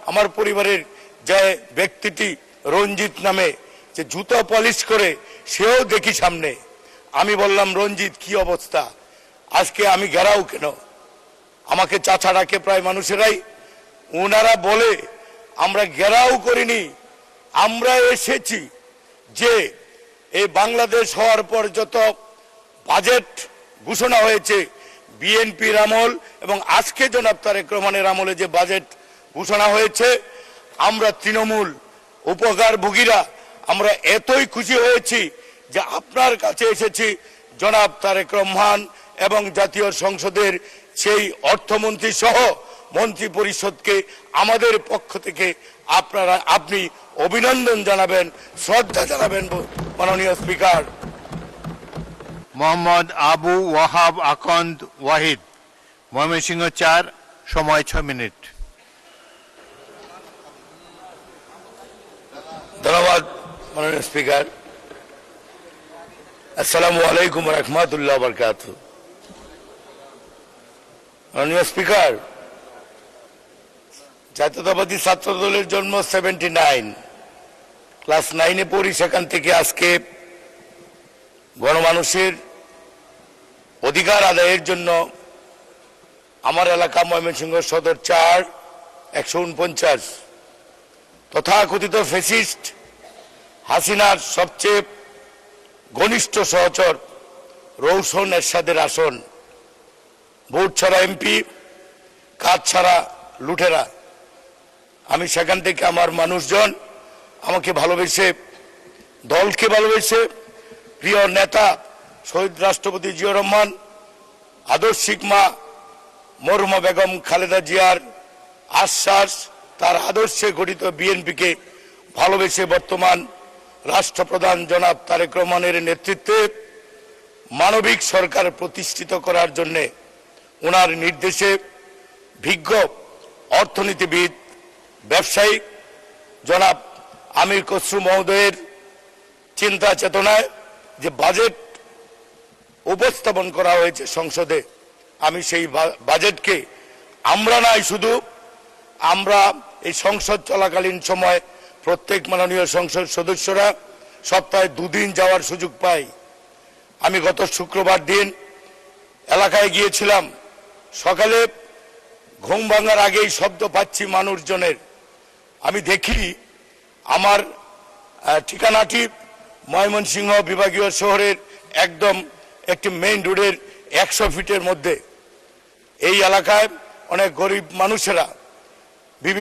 আমার পরিবারের যে ব্যক্তিটি রঞ্জিত নামে যে জুতো পলিশ করে সেও দেখি সামনে। আমি বললাম, রঞ্জিত কি অবস্থা, আজকে আমি ঘেরাও কেন? আমাকে চাচা ডাকে প্রায় মানুষেরাই। ওনারা বলে আমরা ঘেরাও করিনি, আমরা এসেছি যে এই বাংলাদেশ হওয়ার পর যত বাজেট ঘোষণা হয়েছে বিএনপির আমল এবং আজকে জনাব তারেক রহমানের আমলে যে বাজেট ঘোষণা হয়েছে, আমরা তৃণমূল উপকারভোগীরা আমরা এতই খুশি হয়েছি যে আপনার কাছে এসেছি জনাব তারেক রহমান এবং জাতীয় সংসদের সেই অর্থমন্ত্রী সহ মন্ত্রী পরিষদকে আমাদের পক্ষ থেকে আপনি অভিনন্দন জানাবেন, শ্রদ্ধা জানাবেন মাননীয় স্পিকার। মোহাম্মদ আবু ওয়াহাব আকন্দ ওয়াহিদ, ময়মনসিংহ ৪, সময় ৬ মিনিট। ধন্যবাদ মাননীয় স্পিকার। আসসালামু আলাইকুম রহমতুল্লাহ বরকাতুহু। মাননীয় স্পিকার, জাতীয়তাবাদী ছাত্র দলের জন্ম 79, ক্লাস 9-এ পড়ি। সেখান থেকে আজকে গণমানুষের অধিকার আদায়ের জন্য আমার এলাকা ময়মনসিংহ সদর ৪, ১৪৯ তথাকথিত ফ্যাসিস্ট হাসিনার সবচেয়ে ঘনিষ্ঠ সহচর রৌশন এরশাদের আসন, ভোট ছাড়া এমপি, কাজ ছাড়া লুটেরা। আমি সেখান থেকে আমার মানুষজন আমাকে ভালোবেসে, দলকে ভালোবেসে, প্রিয় নেতা শহীদ রাষ্ট্রপতি জিয়াউর রহমান, আদর্শিক মা মরহুমা বেগম খালেদা জিয়ার আশ্বাস, তার আদর্শে গঠিত বিএনপিকে ভালোবেসে বর্তমান রাষ্ট্রপ্রধান জনাব তারেক রহমানের নেতৃত্বে মানবিক সরকার প্রতিষ্ঠিত করার জন্য ওনার নির্দেশে বিজ্ঞ অর্থনীতিবিদ, ব্যবসায়ী জনাব আমির খসরু মহোদয়ের চিন্তা চেতনায় যে বাজেট উপস্থাপন করা হয়েছে সংসদে, আমি সেই বাজেটকে আমরা নাই, শুধু আমরা এই সংসদ চলাকালীন সময় প্রত্যেক মাননীয় সংসদ সদস্যরা সপ্তাহে 2 দিন যাওয়ার সুযোগ পাই। আমি গত শুক্রবার দিন এলাকায় গিয়েছিলাম। সকালে ঘুম ভাঙার আগেই শব্দ পাচ্ছি মানুষজনের। আমি দেখি আমার ঠিকানাটি ময়মনসিংহ বিভাগীয় শহরের একদম একটি মেইন রোডের 100 ফিটের মধ্যে। এই এলাকায় অনেক গরিব মানুষেরা